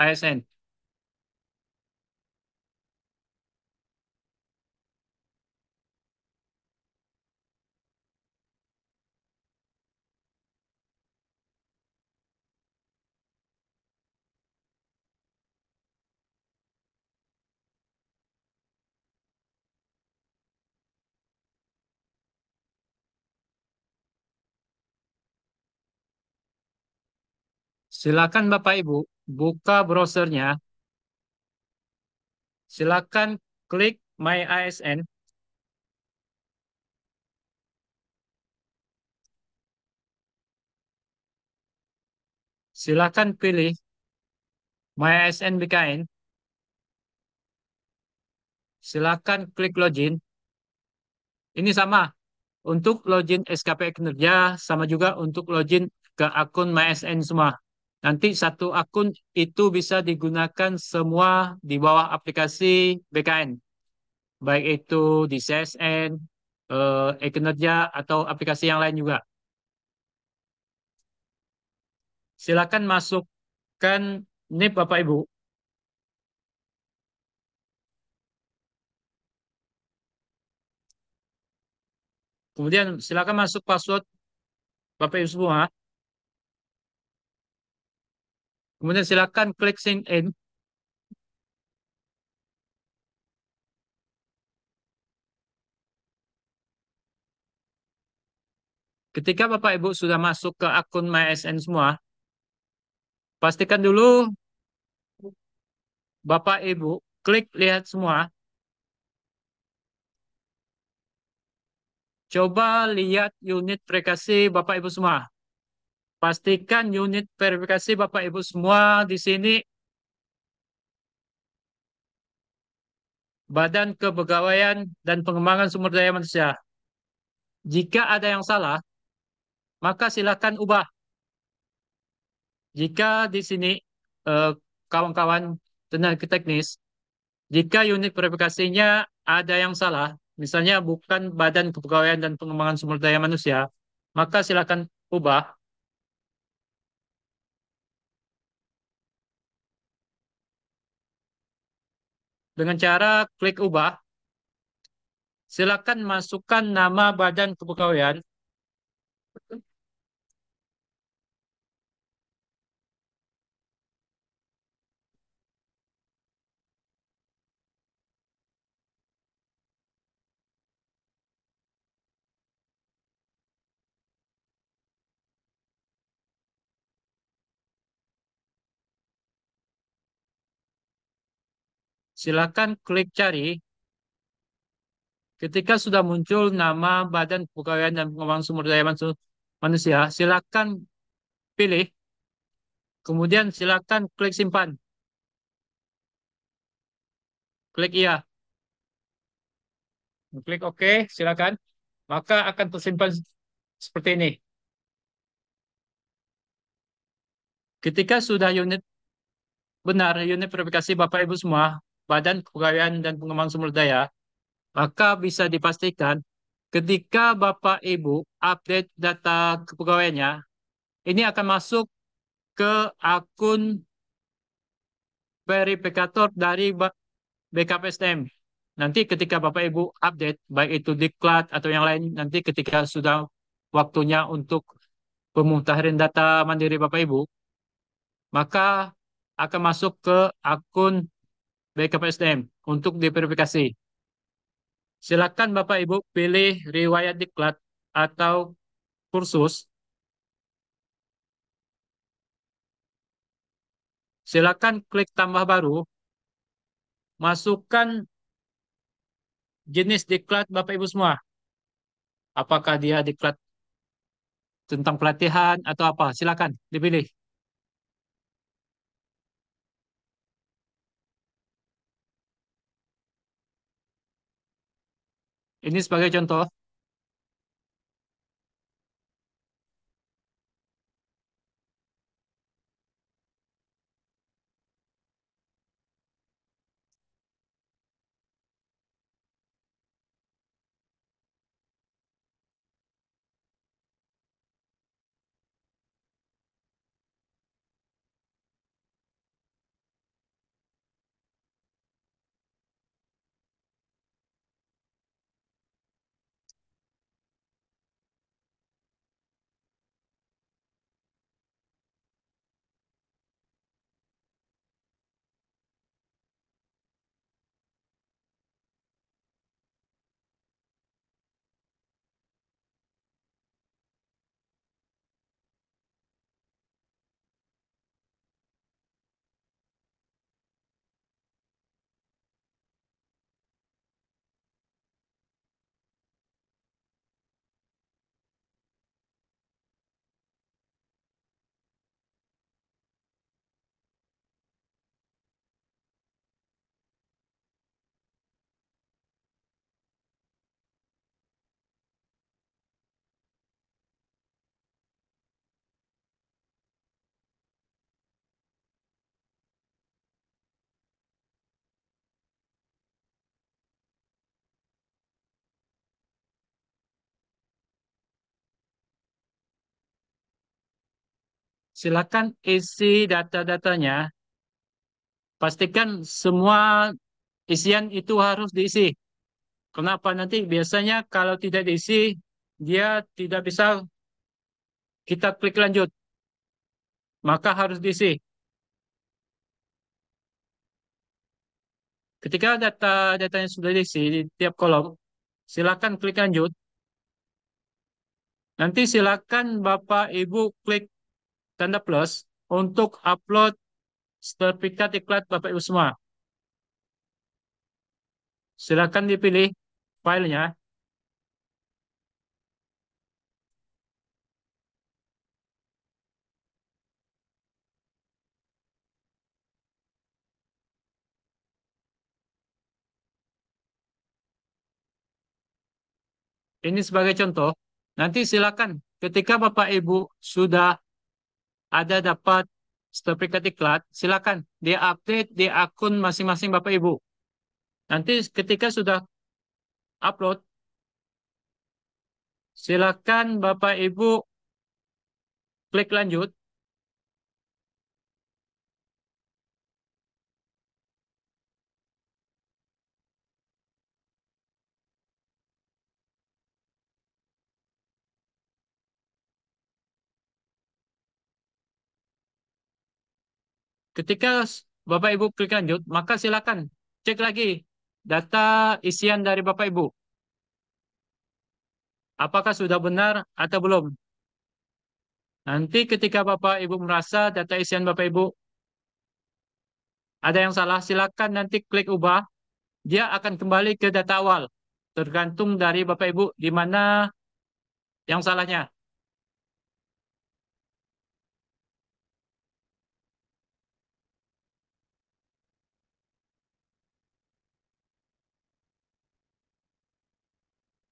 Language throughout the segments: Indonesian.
ASN. Silakan Bapak Ibu buka browsernya. Silakan klik My ASN. Silakan pilih My ASN BKN. Silakan klik login. Ini sama untuk login SKP Kinerja, sama juga untuk login ke akun MySN semua. Nanti satu akun itu bisa digunakan semua di bawah aplikasi BKN, baik itu di CSN, e-kinerja, atau aplikasi yang lain juga. Silakan masukkan NIP Bapak Ibu. Kemudian silakan masuk password Bapak Ibu semua. Kemudian silakan klik sign in. Ketika Bapak Ibu sudah masuk ke akun MySN semua, pastikan dulu Bapak Ibu klik lihat semua. Coba lihat unit verifikasi Bapak Ibu semua. Pastikan unit verifikasi Bapak Ibu semua di sini Badan Kepegawaian dan Pengembangan Sumber Daya Manusia. Jika ada yang salah, maka silakan ubah. Jika di sini eh, kawan-kawan tenaga teknis, jika unit verifikasinya ada yang salah, misalnya bukan Badan Kepegawaian dan Pengembangan Sumber Daya Manusia, maka silakan ubah dengan cara klik ubah. Silakan masukkan nama Badan Kepegawaian. Silakan klik cari. Ketika sudah muncul nama Badan Kepegawaian dan Pengembangan Sumber Daya Manusia, silakan pilih. Kemudian silakan klik simpan. Klik iya. Klik OK, silakan. Maka akan tersimpan seperti ini. Ketika sudah benar, unit verifikasi Bapak Ibu semua, Badan Kepegawaian dan Pengembangan Sumber Daya, maka bisa dipastikan ketika Bapak Ibu update data kepegawaiannya, ini akan masuk ke akun verifikator dari BKPSDM. Nanti ketika Bapak Ibu update, baik itu diklat atau yang lain, nanti ketika sudah waktunya untuk pemutahiran data mandiri Bapak Ibu, maka akan masuk ke akun BKPSDM untuk diverifikasi. Silakan Bapak Ibu pilih riwayat diklat atau kursus. Silakan klik tambah baru, masukkan jenis diklat Bapak Ibu semua. Apakah dia diklat tentang pelatihan atau apa? Silakan dipilih. Ini sebagai contoh. silakan isi data-datanya. Pastikan semua isian itu harus diisi. Kenapa nanti biasanya kalau tidak diisi, dia tidak bisa kita klik lanjut. Maka harus diisi. Ketika data-datanya sudah diisi di tiap kolom, silakan klik lanjut. Nanti silakan Bapak Ibu klik tanda plus untuk upload sertifikat iklan Bapak Ibu semua. Silakan dipilih filenya. Ini sebagai contoh. Nanti silakan ketika Bapak Ibu sudah ada dapat sertifikat iklan, silakan diupdate di akun masing-masing Bapak Ibu. Nanti ketika sudah upload, silakan Bapak Ibu klik lanjut. Ketika Bapak Ibu klik lanjut, maka silakan cek lagi data isian dari Bapak Ibu. Apakah sudah benar atau belum? Nanti ketika Bapak Ibu merasa data isian Bapak Ibu ada yang salah, silakan nanti klik ubah. Dia akan kembali ke data awal. Tergantung dari Bapak Ibu di mana yang salahnya.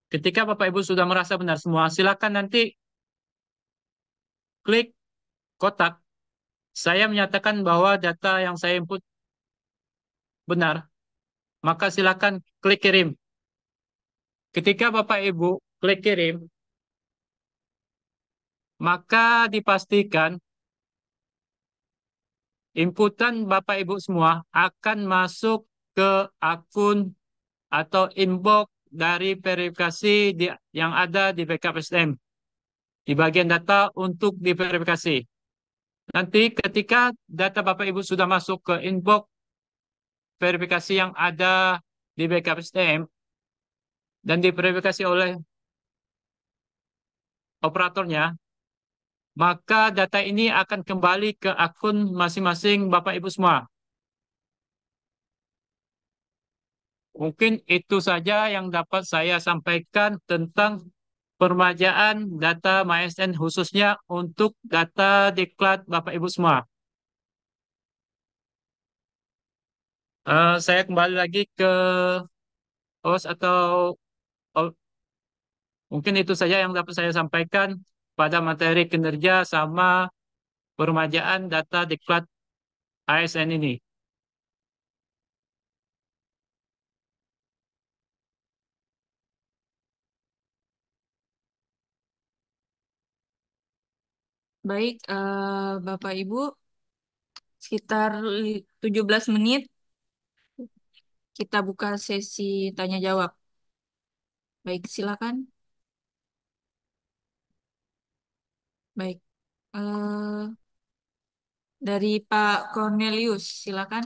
Ketika Bapak Ibu sudah merasa benar semua, silakan nanti klik kotak. Saya menyatakan bahwa data yang saya input benar, maka silakan klik kirim. Ketika Bapak Ibu klik kirim, maka dipastikan inputan Bapak Ibu semua akan masuk ke akun atau inbox dari verifikasi yang ada di backup STM di bagian data untuk diverifikasi. Nanti ketika data Bapak Ibu sudah masuk ke inbox verifikasi yang ada di backup STM dan diverifikasi oleh operatornya, maka data ini akan kembali ke akun masing-masing Bapak Ibu semua. Mungkin itu saja yang dapat saya sampaikan tentang permajaan data MySN khususnya untuk data diklat Bapak Ibu semua. Saya kembali lagi ke host atau oh, mungkin itu saja yang dapat saya sampaikan pada materi kinerja sama permajaan data diklat ASN ini. Baik, Bapak Ibu, sekitar 17 menit kita buka sesi tanya jawab. Baik, silakan. Baik, eh, dari Pak Cornelius, silakan.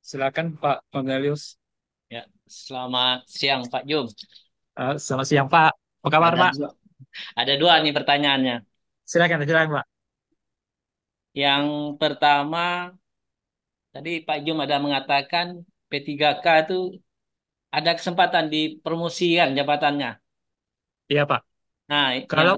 Silakan Pak Cornelius. Ya, selamat siang Pak Jum. Selamat siang Pak. Apa kabar Ada Pak? dua, ada dua nih pertanyaannya. Silakan Pak. Yang pertama, tadi Pak Jum ada mengatakan P3K itu ada kesempatan di promosian jabatannya. Iya Pak. Nah, yang Kalau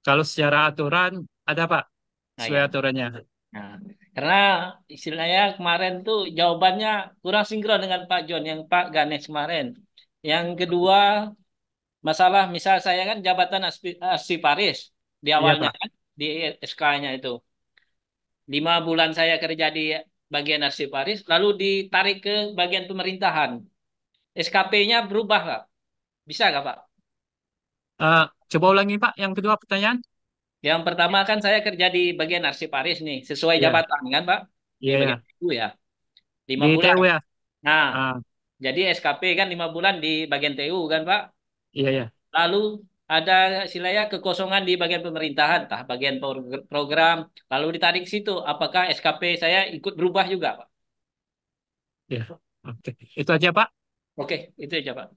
kalau secara aturan ada Pak, nah sesuai ya. aturannya. Nah, karena istilahnya kemarin tuh jawabannya kurang sinkron dengan Pak John yang Pak Ganesh kemarin. Yang kedua, masalah misal saya kan jabatan arsiparis di Iya awalnya Pak. kan di SK-nya itu. 5 bulan saya kerja di bagian arsiparis, lalu ditarik ke bagian pemerintahan. SKP-nya berubah, Kak. Bisa nggak, Pak? Eh, Coba ulangi Pak, yang kedua pertanyaan. Yang pertama kan saya kerja di bagian arsiparis nih, sesuai Iya, jabatan kan Pak, di iya, bagian ya. itu ya, lima Di bulan. TU ya. Nah, Ah, jadi SKP kan 5 bulan di bagian TU kan Pak. iya, ya. Lalu ada istilahnya kekosongan di bagian pemerintahan, tah bagian program, lalu ditarik ke situ. Apakah SKP saya ikut berubah juga Pak? Iya. Oke, itu aja Pak. Oke, itu aja Pak.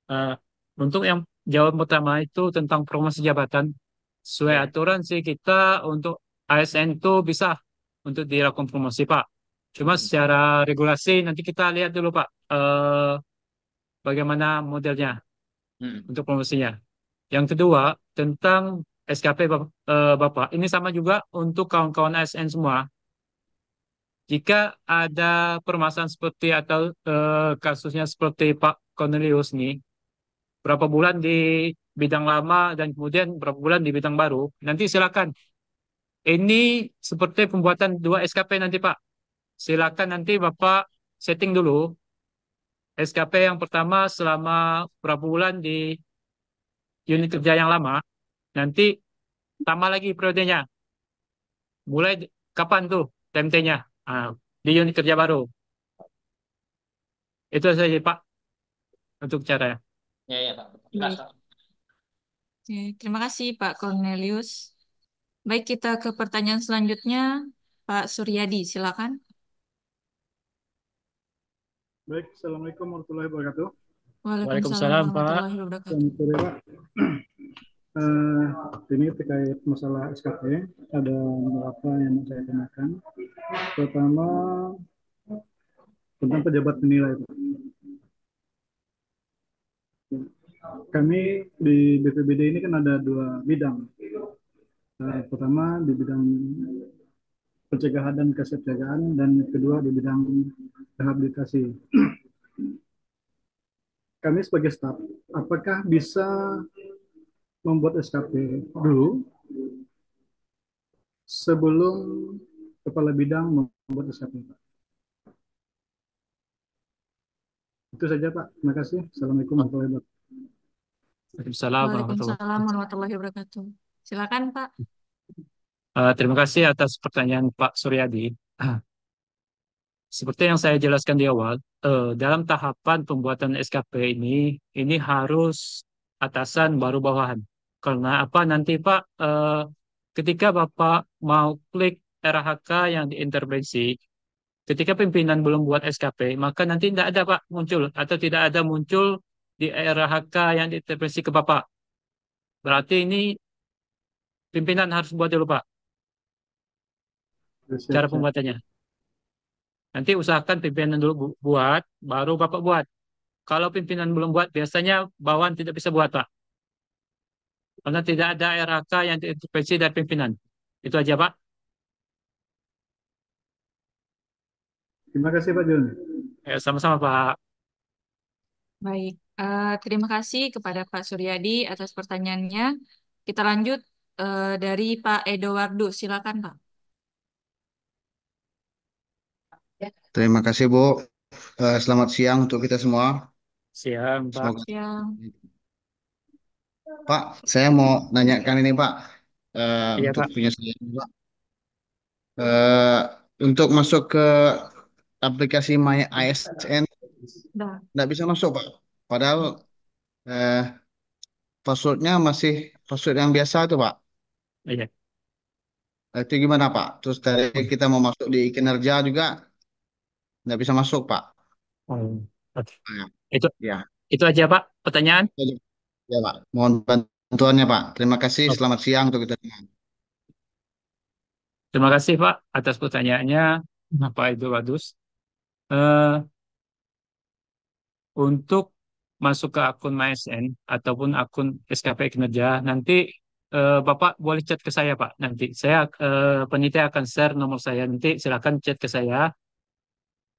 Eh, untuk yang jawaban pertama itu tentang promosi jabatan, sesuai Ya. aturan sih kita untuk ASN itu bisa untuk dilakukan promosi Pak. Cuma Hmm. secara regulasi nanti kita lihat dulu Pak, bagaimana modelnya Hmm. untuk promosinya. Yang kedua tentang SKP Bapak, ini sama juga untuk kawan-kawan ASN semua. Jika ada permasalahan seperti atau kasusnya seperti Pak Cornelius nih, berapa bulan di bidang lama dan kemudian berapa bulan di bidang baru, nanti silakan. Ini seperti pembuatan dua SKP nanti Pak. Silakan nanti Bapak setting dulu SKP yang pertama selama berapa bulan di unit kerja yang lama, nanti tambah lagi periodenya. Mulai kapan tuh TMT-nya? Ah, di unit kerja baru. Itu saja Pak untuk cara. Ya, ya Pak. Jelas Baik. Pak. Oke, terima kasih Pak Cornelius. Baik, kita ke pertanyaan selanjutnya. Pak Suryadi, silakan. Baik, Assalamualaikum warahmatullahi wabarakatuh. Waalaikumsalam Waalaikumsalam Pak. warahmatullahi wabarakatuh. Selamat sore, Pak. Eh, ini terkait masalah SKP, ada beberapa yang mau saya tanyakan. Pertama, tentang pejabat penilai, Pak. Kami di BPBD ini kan ada dua bidang. Pertama di bidang pencegahan dan kesiapsiagaan, dan kedua di bidang rehabilitasi. Kami sebagai staf, apakah bisa membuat SKP dulu sebelum kepala bidang membuat SKP, Pak? Itu saja, Pak. Terima kasih. Assalamualaikum warahmatullahi wabarakatuh. Waalaikumsalam warahmatullahi Waalaikumsalam wabarakatuh. warahmatullahi wabarakatuh. Silakan, Pak. Terima kasih atas pertanyaan Pak Suryadi. Seperti yang saya jelaskan di awal, dalam tahapan pembuatan SKP ini harus atasan baru bawahan. Karena apa nanti Pak, ketika Bapak mau klik RHK yang diintervensi, ketika pimpinan belum buat SKP, maka nanti tidak ada Pak muncul atau tidak ada muncul di RHK yang diintervensi ke Bapak. Berarti ini pimpinan harus buat dulu Pak, Siap, cara siap. pembuatannya. Nanti usahakan pimpinan dulu buat, baru Bapak buat. Kalau pimpinan belum buat, biasanya bawahan tidak bisa buat, Pak. Karena tidak ada RHK yang diintervensi dari pimpinan. Itu aja, Pak. Terima kasih, Pak Jun. Sama-sama, Pak. Baik, terima kasih kepada Pak Suryadi atas pertanyaannya. Kita lanjut dari Pak Edoardo. Silakan, Pak. Terima kasih, Bu. Selamat siang untuk kita semua. Siang, Pak. Semoga, Siang. Pak, saya mau nanyakan ini, Pak, Iya, untuk Pak. punya saya, Pak. Eh, untuk masuk ke aplikasi My ASN, Dah. nggak bisa masuk, Pak. Padahal eh, passwordnya masih password yang biasa tuh, Pak. Iya. Itu gimana, Pak? Terus dari kita mau masuk di kinerja juga nggak bisa masuk, Pak. Oh, oke. Nah, Itu, ya, itu aja, Pak. Pertanyaan. itu aja. Ya, Pak. Mohon bantuannya, Pak. Terima kasih. Oke. Selamat siang untuk kita semua. Terima kasih, Pak, atas pertanyaannya. Pak itu bagus. Eh, untuk masuk ke akun MySN ataupun akun SKP kinerja, nanti Bapak boleh chat ke saya, Pak. Nanti saya panitia akan share nomor saya. Nanti silakan chat ke saya.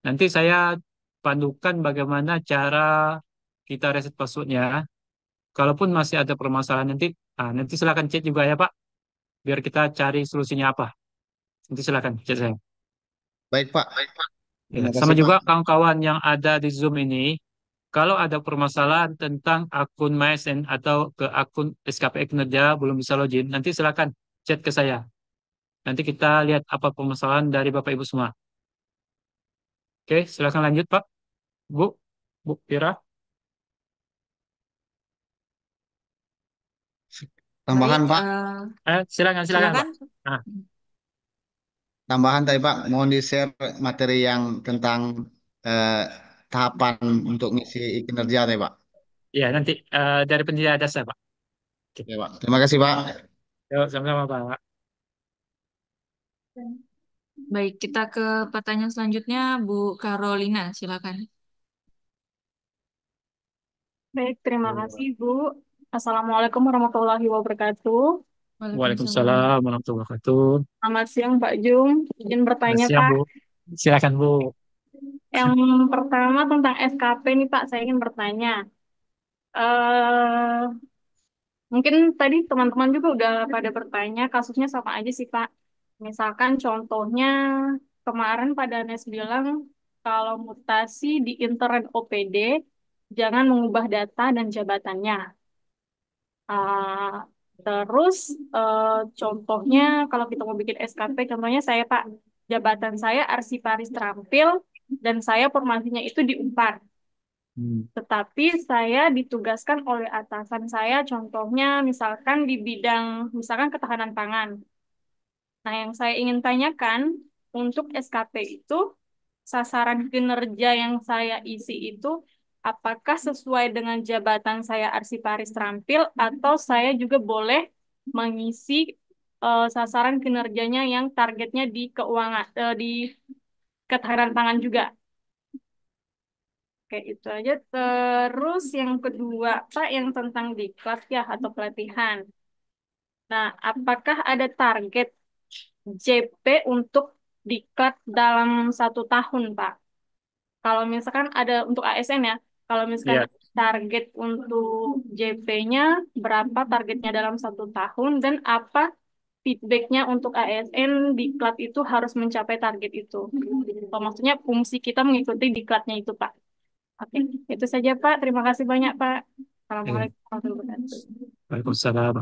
Nanti saya pandukan bagaimana cara kita reset passwordnya. Kalaupun masih ada permasalahan nanti silakan chat juga ya, Pak. Biar kita cari solusinya apa. Nanti silakan chat saya. Baik, Pak. Ya, Terima sama kasih, Pak. juga kawan-kawan yang ada di Zoom ini, kalau ada permasalahan tentang akun MySN atau ke akun SKPI Kinerja belum bisa login, nanti silakan chat ke saya. Nanti kita lihat apa permasalahan dari Bapak Ibu semua. Oke, silakan lanjut Pak. Bu, Bu Ira. Baik, Tambahan Pak, Silakan, silakan Pak. silakan. Nah, tambahan tadi Pak, mohon di-share materi yang tentang eh, tahapan untuk ngisi kinerja tadi Pak. ya nanti dari penjelasan dasar Pak. Oke. Oke Pak, terima kasih Pak. Yuk, sama-sama Pak. Baik, kita ke pertanyaan selanjutnya, Bu Carolina, silakan. Baik, terima kasih Bu. Assalamualaikum warahmatullahi wabarakatuh. Waalaikumsalam. Waalaikumsalam warahmatullahi wabarakatuh. Selamat siang Pak Jung. Izin bertanya Siang Pak. Bu. Silakan Bu. Yang pertama tentang SKP nih Pak, saya ingin bertanya. eh Mungkin tadi teman-teman juga udah pada bertanya, kasusnya sama aja sih Pak. Misalkan contohnya kemarin Pak Danes bilang kalau mutasi di intern OPD jangan mengubah data dan jabatannya. Ah, terus contohnya kalau kita mau bikin SKP, contohnya saya Pak, jabatan saya arsiparis terampil dan saya formasinya itu di Unpad. Hmm. Tetapi saya ditugaskan oleh atasan saya, contohnya misalkan di bidang misalkan ketahanan pangan. Nah, yang saya ingin tanyakan untuk SKP itu sasaran kinerja yang saya isi itu apakah sesuai dengan jabatan saya arsiparis terampil atau saya juga boleh mengisi sasaran kinerjanya yang targetnya di keuangan di ketahanan pangan juga. Kayak itu aja. Terus yang kedua, Pak, yang tentang diklat ya atau pelatihan. Nah, apakah ada target JP untuk diklat dalam 1 tahun, Pak? Kalau misalkan ada untuk ASN ya, kalau misalkan Iya. target untuk JP-nya berapa targetnya dalam 1 tahun dan apa feedbacknya untuk ASN diklat itu harus mencapai target itu. Oh, maksudnya fungsi kita mengikuti diklatnya itu, Pak. Oke, itu saja Pak. Terima kasih banyak Pak. Iya. Assalamualaikum warahmatullahi wabarakatuh. Waalaikumsalam.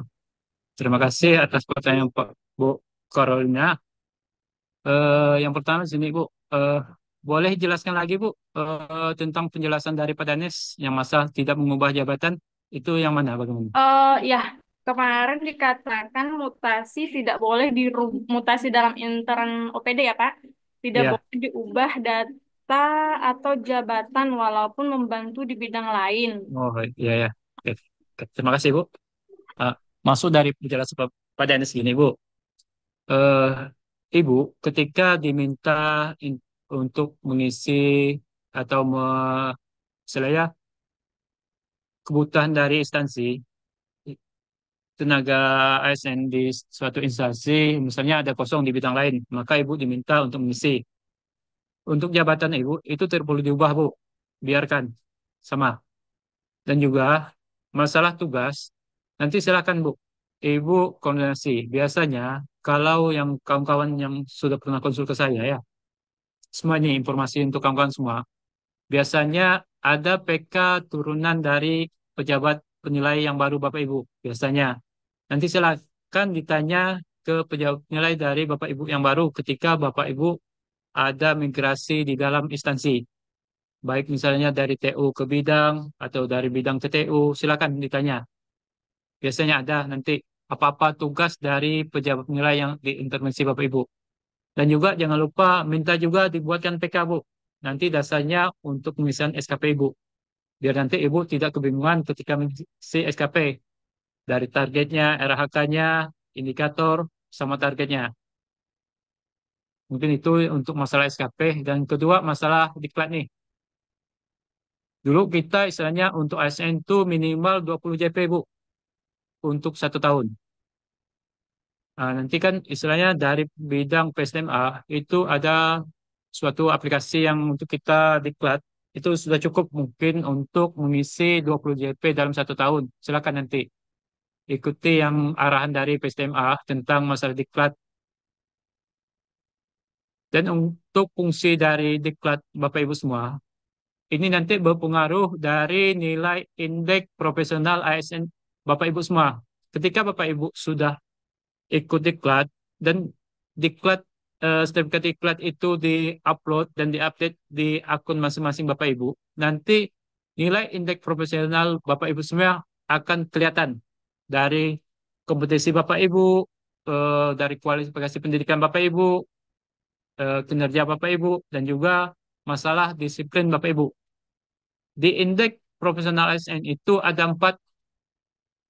Terima kasih atas pertanyaan Pak Bu Carolina. Yang pertama sini Bu, Eh, boleh jelaskan lagi Bu tentang penjelasan dari Pak Danes yang masalah tidak mengubah jabatan itu yang mana bagaimana? Ya, kemarin dikatakan mutasi tidak boleh mutasi dalam intern OPD ya Pak. Tidak Iya. boleh diubah data atau jabatan walaupun membantu di bidang lain. Oh iya ya. Oke. Oke. Terima kasih Bu. Eh, Masuk dari penjelasan Pak Danes gini Bu. Eh, Ibu ketika diminta untuk mengisi atau istilahnya kebutuhan dari instansi tenaga ASN di suatu instansi, misalnya ada kosong di bidang lain, maka Ibu diminta untuk mengisi. Untuk jabatan Ibu, itu tidak perlu diubah, Bu. Biarkan. Sama. Dan juga masalah tugas, nanti silakan, Bu. Ibu koordinasi. Biasanya, kalau yang kawan-kawan yang sudah pernah konsul ke saya, ya, semuanya informasi untuk kawan-kawan semua, biasanya ada PK turunan dari pejabat penilai yang baru Bapak Ibu. Biasanya. Nanti silakan ditanya ke pejabat nilai dari Bapak Ibu yang baru ketika Bapak Ibu ada migrasi di dalam instansi. Baik misalnya dari TU ke bidang atau dari bidang ke TU, silakan ditanya. Biasanya ada nanti apa-apa tugas dari pejabat nilai yang diintervensi Bapak Ibu. Dan juga jangan lupa minta juga dibuatkan PK Bu. Nanti dasarnya untuk pengisian SKP Ibu. Biar nanti Ibu tidak kebingungan ketika mengisi SKP. Dari targetnya, RHK-nya, indikator, sama targetnya. Mungkin itu untuk masalah SKP. Dan kedua, masalah diklat nih. Dulu kita istilahnya untuk ASN itu minimal 20 JP, Bu, untuk 1 tahun. Nah, nanti kan istilahnya dari bidang PSDMA itu ada suatu aplikasi yang untuk kita diklat. Itu sudah cukup mungkin untuk mengisi 20 JP dalam 1 tahun. Silakan nanti ikuti yang arahan dari PSDMA tentang masalah diklat. Dan untuk fungsi dari diklat Bapak Ibu semua, ini nanti berpengaruh dari nilai indeks profesional ASN Bapak Ibu semua. Ketika Bapak Ibu sudah ikut diklat dan diklat sertifikat diklat itu di-upload dan di-update di akun masing-masing Bapak Ibu, nanti nilai indeks profesional Bapak Ibu semua akan kelihatan dari kompetisi Bapak Ibu, dari kualifikasi pendidikan Bapak Ibu, kinerja Bapak Ibu, dan juga masalah disiplin Bapak Ibu. Di indeks profesional ASN itu ada 4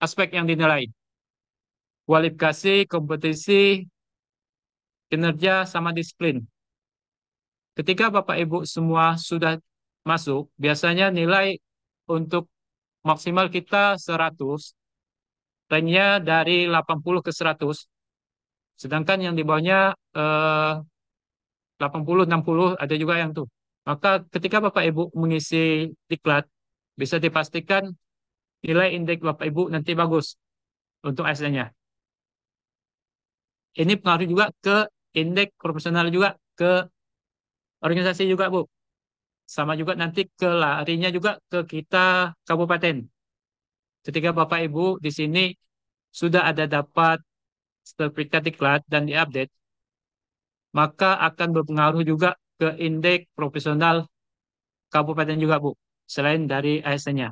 aspek yang dinilai. Kualifikasi, kompetisi, kinerja, sama disiplin. Ketika Bapak Ibu semua sudah masuk, biasanya nilai untuk maksimal kita 100, ranknya dari 80 ke 100, sedangkan yang di bawahnya 80, 60, ada juga yang tuh. Maka ketika Bapak Ibu mengisi diklat, bisa dipastikan nilai indeks Bapak Ibu nanti bagus untuk ASN-nya. Ini pengaruh juga ke indeks profesional juga, ke organisasi juga, Bu. Sama juga nanti ke larinya juga ke kita kabupaten. Ketika Bapak Ibu di sini sudah ada dapat sertifikat diklat dan diupdate, maka akan berpengaruh juga ke indeks profesional kabupaten juga, Bu. Selain dari ASN-nya.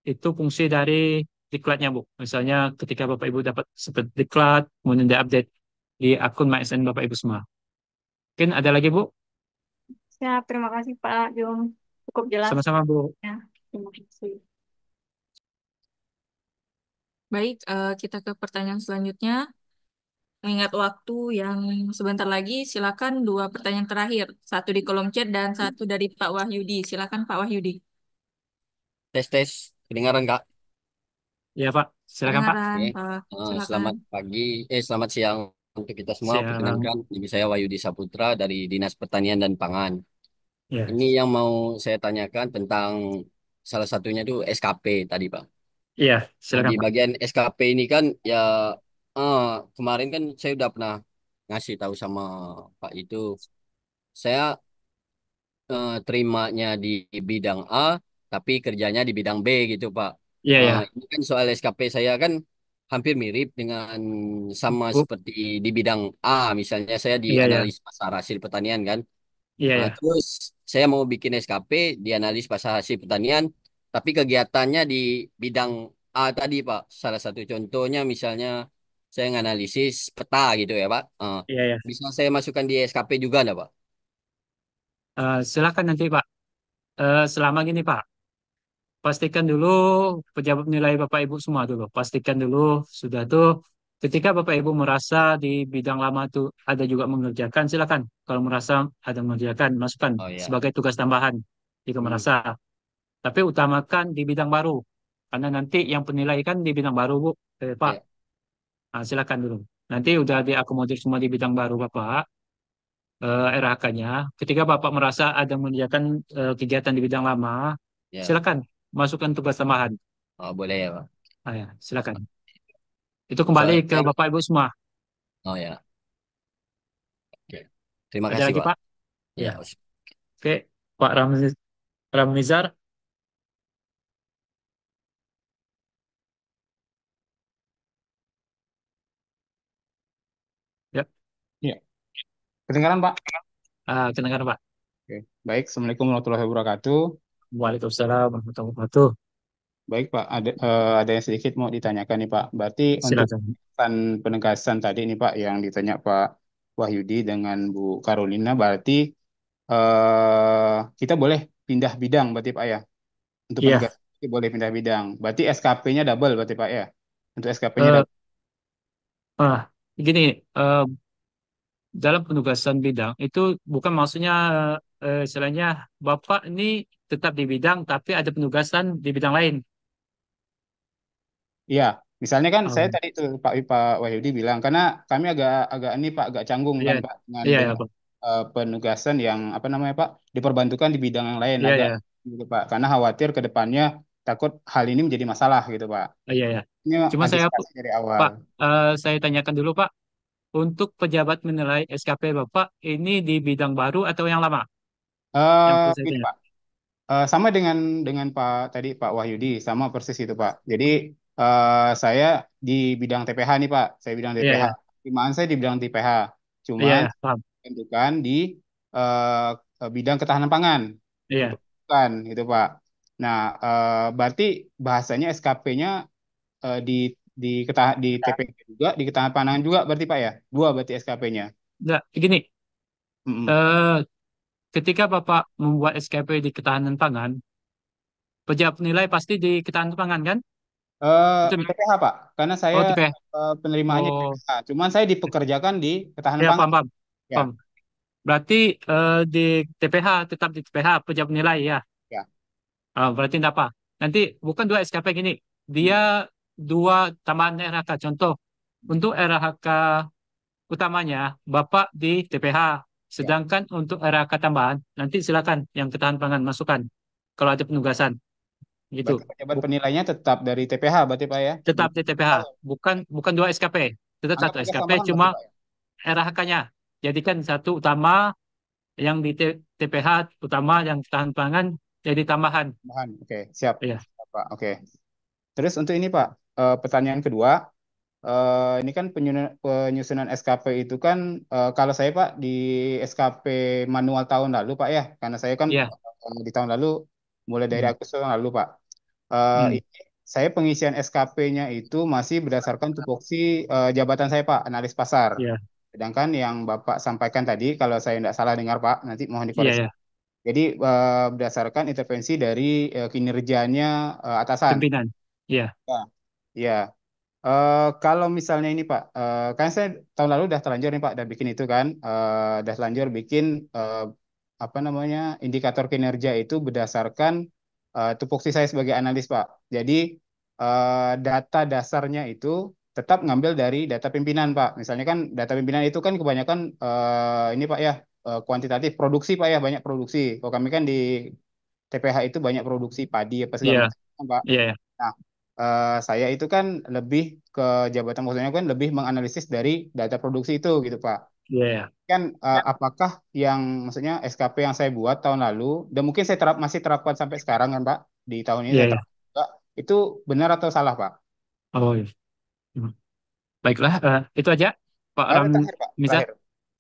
Itu fungsi dari diklatnya, Bu. Misalnya ketika Bapak Ibu dapat seperti diklat, kemudian diupdate di akun MySN Bapak Ibu semua. Mungkin ada lagi, Bu? Siap, terima kasih Pak Jum. Cukup jelas. Sama-sama, Bu. Ya, terima kasih. Baik, kita ke pertanyaan selanjutnya. Mengingat waktu yang sebentar lagi, silakan 2 pertanyaan terakhir. 1 di kolom chat dan 1 dari Pak Wahyudi. Silakan Pak Wahyudi. Tes tes, kedengaran Kak? Ya, Pak. Silakan, Pak. Kedengaran, Oke. Pak. Selamat Silakan. pagi, selamat siang untuk kita semua. Siang. Perkenalkan, nama saya Wahyudi Saputra dari Dinas Pertanian dan Pangan. Ya. Ini yang mau saya tanyakan tentang salah satunya itu SKP tadi Pak. Iya, Nah, silakan, di Pak. bagian SKP ini kan ya eh, kemarin kan saya udah pernah ngasih tahu sama Pak itu. Saya terimanya di bidang A, tapi kerjanya di bidang B gitu, Pak. Iya, ya. Ini kan soal SKP saya kan hampir mirip dengan sama Bu. seperti di bidang A, misalnya saya di Iya, ya. analis pasar hasil pertanian kan. Iya, ya. Terus saya mau bikin SKP di analis pasar hasil pertanian, tapi kegiatannya di bidang A tadi, Pak. Salah satu contohnya misalnya saya nganalisis peta gitu ya, Pak. Iya, ya. Bisa saya masukkan di SKP juga enggak, Pak? Silakan nanti, Pak. Selama gini, Pak. Pastikan dulu pejabat nilai Bapak Ibu semua dulu. Pastikan dulu sudah tuh ketika Bapak Ibu merasa di bidang lama tuh ada juga mengerjakan, silakan. Kalau merasa ada mengerjakan, masukkan Oh ya. sebagai tugas tambahan jika Hmm. merasa. Tapi utamakan di bidang baru. Karena nanti yang penilai kan di bidang baru, Bu. Pak. Ya. Nah, silakan dulu. Nanti udah diakomodir semua di bidang baru, Bapak. RH-nya. Ketika Bapak merasa ada mengerjakan kegiatan di bidang lama, Ya. silakan masukkan tugas tambahan. Oh, boleh ya, Pak. Ya, silakan. Itu kembali Soalnya ke kan, Bapak Ibu semua. oh ya. Oke. Terima Ada kasih, lagi, Pak. Pak? Ya. Ya. Oke, Pak Ramnizar. Ya, Ya, kedengaran Pak? kedengaran, Pak. Oke. Baik, Assalamualaikum warahmatullahi wabarakatuh. Waalaikumsalam warahmatullahi wabarakatuh. Baik Pak, ada yang sedikit mau ditanyakan nih Pak. Berarti untuk Silakan. penegasan tadi nih Pak yang ditanya Pak Wahyudi dengan Bu Carolina, berarti kita boleh pindah bidang berarti Pak ya? Untuk Iya, penegasan boleh pindah bidang. Berarti SKP-nya double berarti Pak ya? Untuk SKP-nya eh, double. ah, gini, dalam penugasan bidang itu bukan maksudnya istilahnya Bapak ini tetap di bidang tapi ada penugasan di bidang lain. Iya, misalnya kan saya Oh, tadi tuh Pak Wahyudi bilang karena kami agak agak ini Pak agak canggung iya, kan Pak dengan iya, ya, Pak. penugasan yang apa namanya Pak diperbantukan di bidang yang lain Iya, agak ya, gitu Pak karena khawatir ke depannya takut hal ini menjadi masalah gitu Pak. iya, ya. Ini Cuma saya, antisipasi dari awal. Pak, saya tanyakan dulu, Pak, untuk pejabat menilai SKP Bapak ini di bidang baru atau yang lama? yang perlu saya Gini tanya. Pak, sama dengan Pak Wahyudi, sama persis itu Pak. Jadi saya di bidang TPH nih Pak, saya bidang Iya, TPH. iya, Timaan saya di bidang TPH, iya, cuman iya, paham. tentukan di bidang ketahanan pangan, Iya, bukan gitu Pak. Nah, berarti bahasanya SKP-nya di di TPH juga, di ketahanan pangan juga berarti Pak ya? Dua berarti SKP-nya. enggak, gini, Mm-mm. eh, ketika Bapak membuat SKP di ketahanan pangan, pejabat penilai pasti di ketahanan pangan kan? Betul nggak? TPH Pak, karena saya Oh, tipe. penerimaannya di Oh, TPH. Cuman saya dipekerjakan di ketahanan ya, pangan. paham, paham, Ya, paham. Berarti di TPH, tetap di TPH, pejabat penilai ya. ya. Berarti enggak apa. Nanti bukan dua SKP gini. Hmm, Dia dua tambahan RHK. Contoh, untuk RHK utamanya, Bapak di TPH. ya. Sedangkan untuk RHK tambahan, nanti silakan yang ketahan pangan masukkan. Kalau ada penugasan. Gitu. Berarti pejabat penilainya tetap dari TPH berarti Pak ya? Tetap di TPH. Oh, Bukan bukan dua SKP. Tetap anggap satu aja SKP, samaran cuma berarti Pak ya? RHK-nya. Jadikan satu utama yang di TPH utama yang ketahan pangan jadi tambahan. Bahan. Oke, siap. Iya, Siap, Pak. Oke. Terus untuk ini Pak, pertanyaan kedua, ini kan penyusunan SKP itu kan kalau saya Pak di SKP manual tahun lalu Pak ya, karena saya kan iya. di tahun lalu mulai dari Hmm. Agustus tahun lalu Pak. Hmm. Ini saya pengisian SKP-nya itu masih berdasarkan tupoksi jabatan saya Pak, analis pasar. Iya, Sedangkan yang Bapak sampaikan tadi, kalau saya tidak salah dengar Pak, nanti mohon iya, dikoreksi. iya. Jadi berdasarkan intervensi dari kinerjanya atasan. Pimpinan. Iya, Ya, ya. Kalau misalnya ini Pak, kan saya tahun lalu udah terlanjur nih Pak, udah bikin itu kan, udah terlanjur bikin apa namanya indikator kinerja itu berdasarkan tupoksi saya sebagai analis Pak. Jadi data dasarnya itu tetap ngambil dari data pimpinan Pak. Misalnya kan data pimpinan itu kan kebanyakan ini Pak ya kuantitatif produksi Pak ya, banyak produksi. Kalau kami kan di TPH itu banyak produksi padi apa segala iya, macam Pak. iya, iya. Nah, saya itu kan lebih ke jabatan maksudnya kan lebih menganalisis dari data produksi itu gitu Pak. Iya, iya. Kan apakah yang maksudnya SKP yang saya buat tahun lalu dan mungkin saya masih terapkan sampai sekarang kan Pak di tahun ini Iya, saya iya. terapkan juga itu benar atau salah Pak? Oh, iya. Hmm. Baiklah, itu aja, Pak Ram Terakhir Pak, Misal.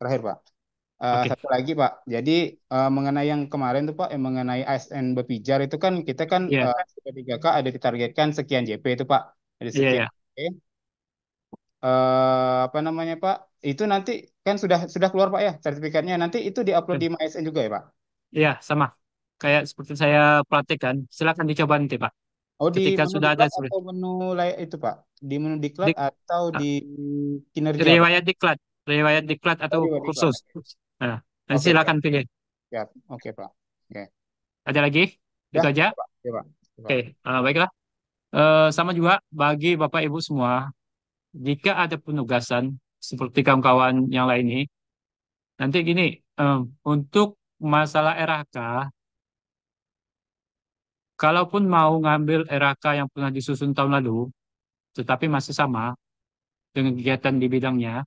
terakhir Pak. Oke, Satu lagi Pak. Jadi mengenai yang kemarin tuh Pak, yang mengenai ASN Bepijar itu kan kita kan iya, sudah 3K ada ditargetkan sekian JP itu Pak. Ada iya, sekian iya. JP. Apa namanya Pak? Itu nanti kan sudah keluar Pak ya sertifikatnya. Nanti itu diupload di MySN juga ya Pak? Iya, sama. Kayak seperti saya praktekkan, silakan dicoba nanti, Pak. Oh di Ketika menu sudah ada diklat atau menu layak itu Pak? Di menu diklat dik, atau di kinerja Pak? riwayat diklat, riwayat diklat Oh atau di diklat. kursus. Nah, nanti Oke, siap. silakan pilih. Siap. Oke Pak. Oke. Ada lagi? Dah, Itu aja. Pak. Ya Pak. Ya, Oke, Pak. baiklah. Sama juga bagi Bapak Ibu semua, jika ada penugasan seperti kawan-kawan yang lain ini, nanti gini, em, untuk masalah RHK, kalaupun mau ngambil RHK yang pernah disusun tahun lalu, tetapi masih sama dengan kegiatan di bidangnya,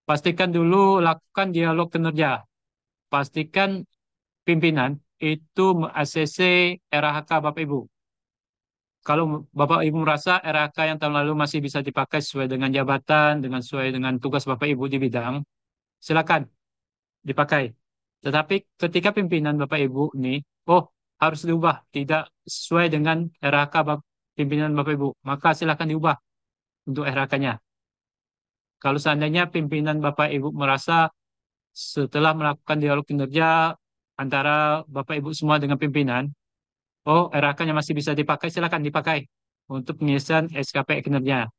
pastikan dulu lakukan dialog kinerja. Pastikan pimpinan itu me-ACC RHK Bapak Ibu. Kalau Bapak Ibu merasa RHK yang tahun lalu masih bisa dipakai sesuai dengan jabatan, dengan sesuai dengan tugas Bapak Ibu di bidang, silakan dipakai. Tetapi ketika pimpinan Bapak Ibu ini, oh harus diubah, tidak sesuai dengan RHK pimpinan Bapak Ibu, maka silakan diubah untuk RHK-nya. Kalau seandainya pimpinan Bapak Ibu merasa setelah melakukan dialog kinerja antara Bapak Ibu semua dengan pimpinan, oh RHK-nya masih bisa dipakai, silakan dipakai untuk pengisian SKP kinerja.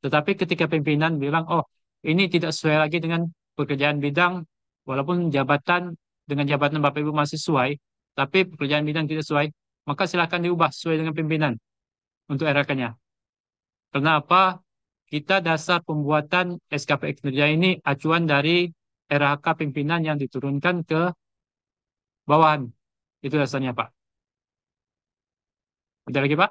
Tetapi ketika pimpinan bilang, oh ini tidak sesuai lagi dengan pekerjaan bidang, walaupun jabatan dengan jabatan Bapak Ibu masih sesuai, tapi pekerjaan bidang tidak sesuai, maka silakan diubah sesuai dengan pimpinan untuk RHK-nya. Karena apa? Kita dasar pembuatan SKP kinerja ini acuan dari RHK pimpinan yang diturunkan ke bawahan. Itu dasarnya, Pak. Ada lagi, Pak?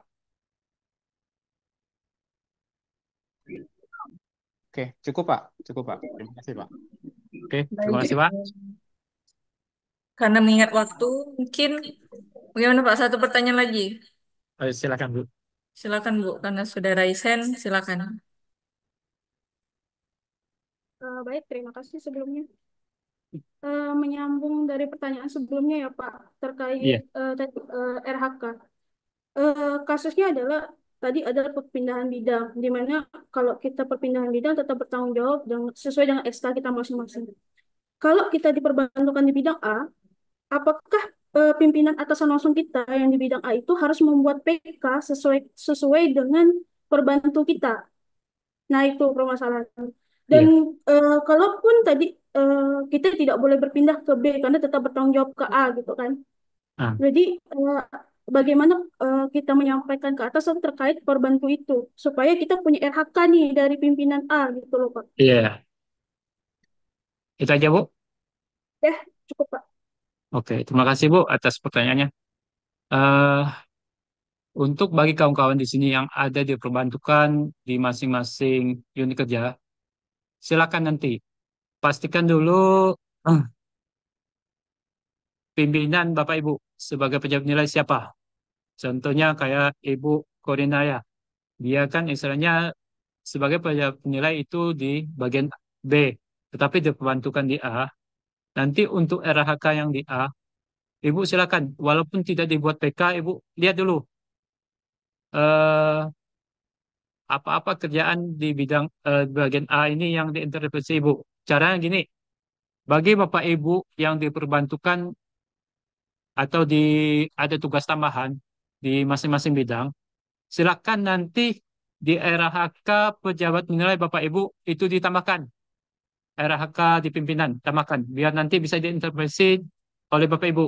Oke, cukup Pak. Cukup Pak. Terima kasih Pak. Oke, terima Baik. kasih, Pak. Karena mengingat waktu, mungkin bagaimana Pak? Satu pertanyaan lagi. Silakan Bu. Silakan Bu, karena sudah raise hand, silakan. Baik, terima kasih sebelumnya. Menyambung dari pertanyaan sebelumnya ya Pak, terkait Iya. RHK. Kasusnya adalah tadi adalah perpindahan bidang, di mana kalau kita perpindahan bidang tetap bertanggung jawab sesuai dengan SK kita masing-masing. Kalau kita diperbantukan di bidang A, apakah pimpinan atasan langsung kita yang di bidang A itu harus membuat PK sesuai dengan perbantu kita? Nah, itu permasalahan. Dan Iya. kalaupun tadi kita tidak boleh berpindah ke B karena tetap bertanggung jawab ke A gitu kan. Ah, Jadi bagaimana kita menyampaikan ke atas terkait perbantu itu supaya kita punya RHK nih dari pimpinan A gitu loh Pak. iya. Itu aja Bu. Ya, cukup Pak. Oke, terima kasih Bu atas pertanyaannya. eh untuk bagi kawan-kawan di sini yang ada di perbantukan di masing-masing unit kerja, silakan nanti pastikan dulu eh, pimpinan Bapak Ibu sebagai pejabat nilai siapa. Contohnya kayak Ibu Korinaya. Dia kan istilahnya sebagai pejabat nilai itu di bagian B, tetapi diperbantukan di A. Nanti untuk RHK yang di A, Ibu silakan. Walaupun tidak dibuat PK, Ibu lihat dulu eh, apa-apa kerjaan di bidang bagian A ini yang diintervensi Ibu. Caranya gini, bagi Bapak Ibu yang diperbantukan atau ada tugas tambahan di masing-masing bidang, silakan nanti di RHK pejabat menilai Bapak Ibu itu ditambahkan. RHK di pimpinan, tambahkan. Biar nanti bisa diintervensi oleh Bapak Ibu.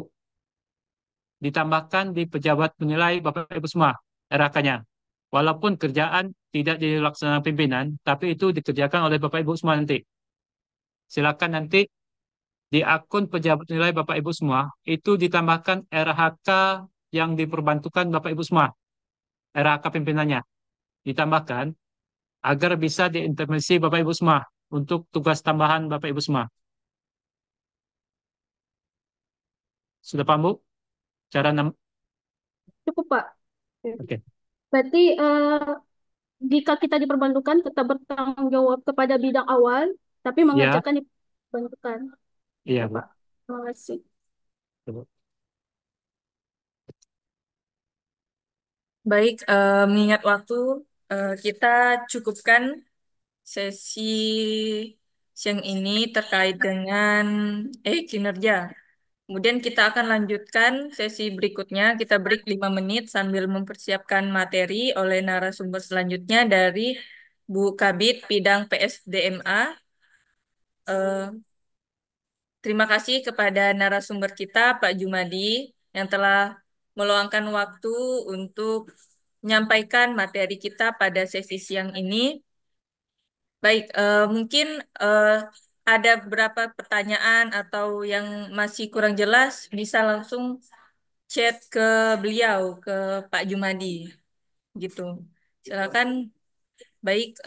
Ditambahkan di pejabat menilai Bapak Ibu semua, RHK-nya. Walaupun kerjaan tidak dilaksanakan pimpinan, tapi itu dikerjakan oleh Bapak Ibu semua nanti. Silakan nanti di akun pejabat nilai Bapak Ibu semua, itu ditambahkan RHK yang diperbantukan Bapak Ibu semua, RHK pimpinannya. Ditambahkan agar bisa diintervensi Bapak Ibu semua untuk tugas tambahan Bapak Ibu semua. Sudah paham, Bu? Cara Cukup Pak. Oke. Berarti jika kita diperbantukan tetap bertanggung jawab kepada bidang awal, tapi Ya, mengerjakan di perbantukan. iya, Ya Bu. Pak. Terima kasih. Coba. Baik, mengingat waktu, kita cukupkan sesi siang ini terkait dengan kinerja. Kemudian kita akan lanjutkan sesi berikutnya. Kita break 5 menit sambil mempersiapkan materi oleh narasumber selanjutnya dari Bu Kabid bidang PSDMA. Eh, Terima kasih kepada narasumber kita Pak Jumadi yang telah meluangkan waktu untuk menyampaikan materi kita pada sesi siang ini. Baik, mungkin eh, ada beberapa pertanyaan atau yang masih kurang jelas bisa langsung chat ke beliau, ke Pak Jumadi, gitu. Silakan. Baik,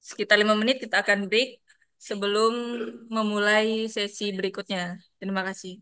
sekitar 5 menit kita akan break sebelum memulai sesi berikutnya. Terima kasih.